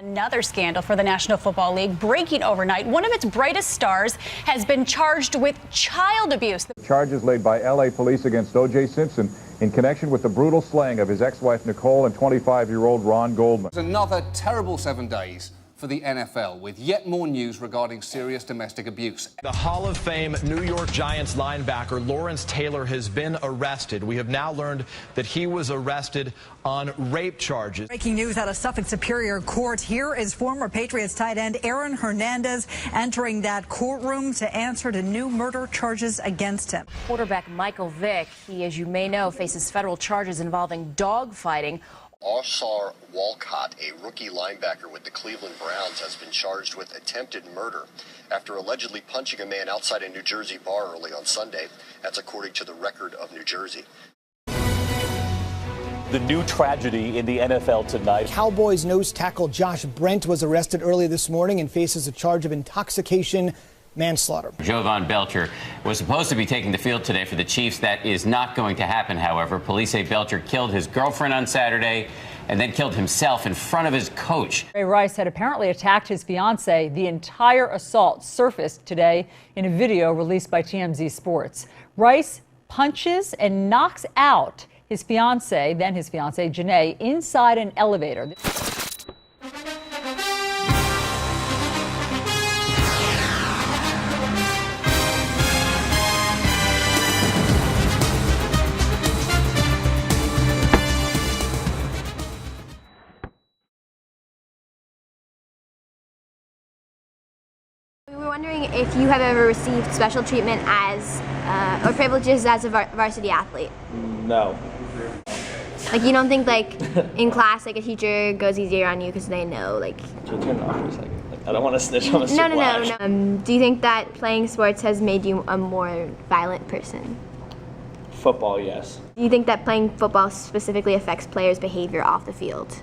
Another scandal for the National Football League breaking overnight. One of its brightest stars has been charged with child abuse. Charges laid by L.A. police against O.J. Simpson in connection with the brutal slaying of his ex-wife Nicole and 25-year-old Ron Goldman. It's another terrible 7 days for the NFL, with yet more news regarding serious domestic abuse. The Hall of Fame New York Giants linebacker Lawrence Taylor has been arrested. We have now learned that he was arrested on rape charges. Breaking news out of Suffolk Superior Court. Here is former Patriots tight end Aaron Hernandez entering that courtroom to answer to new murder charges against him. Quarterback Michael Vick, he, as you may know, faces federal charges involving dogfighting. Ashar Walcott, a rookie linebacker with the Cleveland Browns, has been charged with attempted murder after allegedly punching a man outside a New Jersey bar early on Sunday. That's according to the Record of New Jersey. The new tragedy in the NFL tonight. Cowboys nose tackle Josh Brent was arrested early this morning and faces a charge of intoxication manslaughter. Jovan Belcher was supposed to be taking the field today for the Chiefs. That is not going to happen, however. Police say Belcher killed his girlfriend on Saturday and then killed himself in front of his coach. Ray Rice had apparently attacked his fiancee. The entire assault surfaced today in a video released by TMZ Sports. Rice punches and knocks out his fiancee, then his fiancee, Janae, inside an elevator. We were wondering if you have ever received special treatment as, or privileges as a varsity athlete. No. Like, you don't think, like, in class, like, a teacher goes easier on you because they know, like... Turn it off for a second. Like, I don't want to snitch on a No. Do you think that playing sports has made you a more violent person? Football, yes. Do you think that playing football specifically affects players' behavior off the field?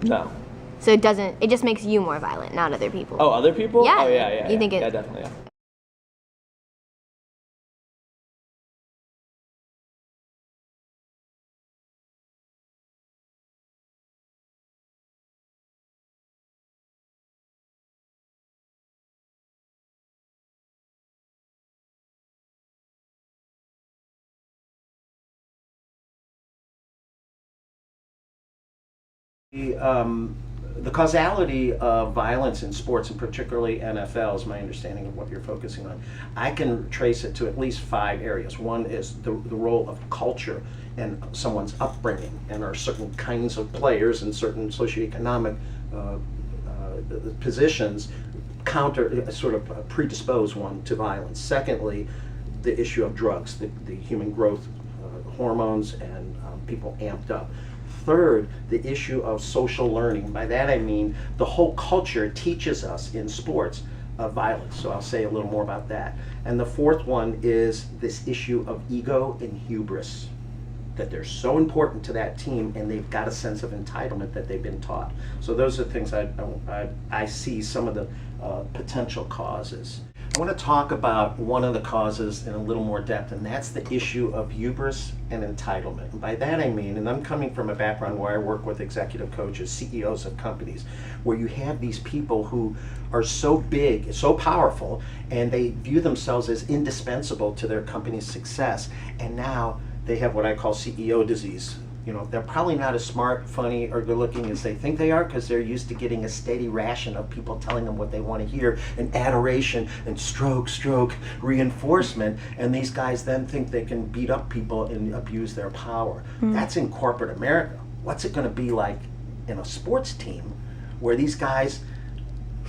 No. So it just makes you more violent, not other people? Oh, other people? Yeah. Oh, yeah. You think it... Yeah, definitely, yeah. The causality of violence in sports, and particularly NFL, is my understanding of what you're focusing on. I can trace it to at least 5 areas. One is the role of culture and someone's upbringing, and there are certain kinds of players and certain socioeconomic positions sort of predispose one to violence. Secondly, the issue of drugs, the human growth hormones, and people amped up. Third, the issue of social learning. By that I mean the whole culture teaches us in sports violence. So I'll say a little more about that. And the fourth one is this issue of ego and hubris, that they're so important to that team and they've got a sense of entitlement that they've been taught. So those are things I see some of the potential causes. I want to talk about one of the causes in a little more depth, and that's the issue of hubris and entitlement. And by that I mean, and I'm coming from a background where I work with executive coaches, CEOs of companies, where you have these people who are so big, so powerful, and they view themselves as indispensable to their company's success, and now they have what I call CEO disease. You know, they're probably not as smart, funny, or good looking as they think they are, because they're used to getting a steady ration of people telling them what they want to hear, and adoration, and stroke, reinforcement, and these guys then think they can beat up people and abuse their power. That's in corporate America. What's it going to be like in a sports team where these guys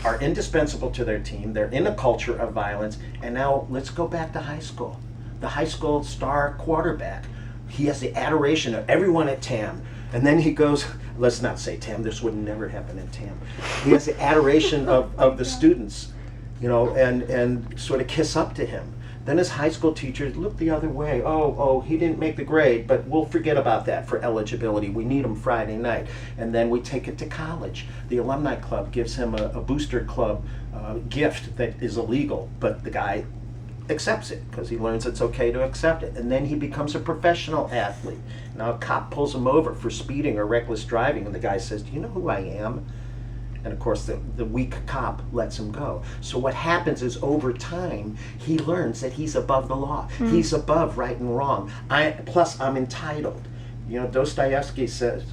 are indispensable to their team, they're in a culture of violence, and now let's go back to high school. The high school star quarterback, he has the adoration of everyone at TAM. And then he goes, let's not say TAM, this would never happen in TAM. He has the adoration of the students, you know, and sort of kiss up to him. Then his high school teachers look the other way. Oh, he didn't make the grade, but we'll forget about that for eligibility. We need him Friday night. And then we take it to college. The alumni club gives him a booster club gift that is illegal, but the guy accepts it because he learns it's okay to accept it. And then he becomes a professional athlete. Now a cop pulls him over for speeding or reckless driving, and the guy says, do you know who I am? And of course, the weak cop lets him go. So what happens is over time, he learns that he's above the law. He's above right and wrong. Plus, I'm entitled. You know, Dostoevsky said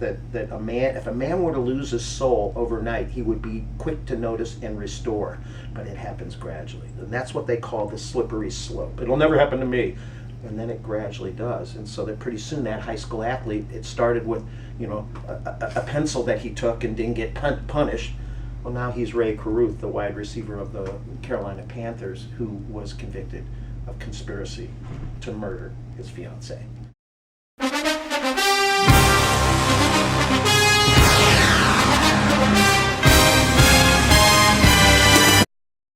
that if a man were to lose his soul overnight, he would be quick to notice and restore. But it happens gradually. And that's what they call the slippery slope. It'll never happen to me. And then it gradually does. And so that pretty soon that high school athlete, it started with, you know, a pencil that he took and didn't get punished. Well, now he's Ray Caruth, the wide receiver of the Carolina Panthers, who was convicted of conspiracy to murder his fiancée.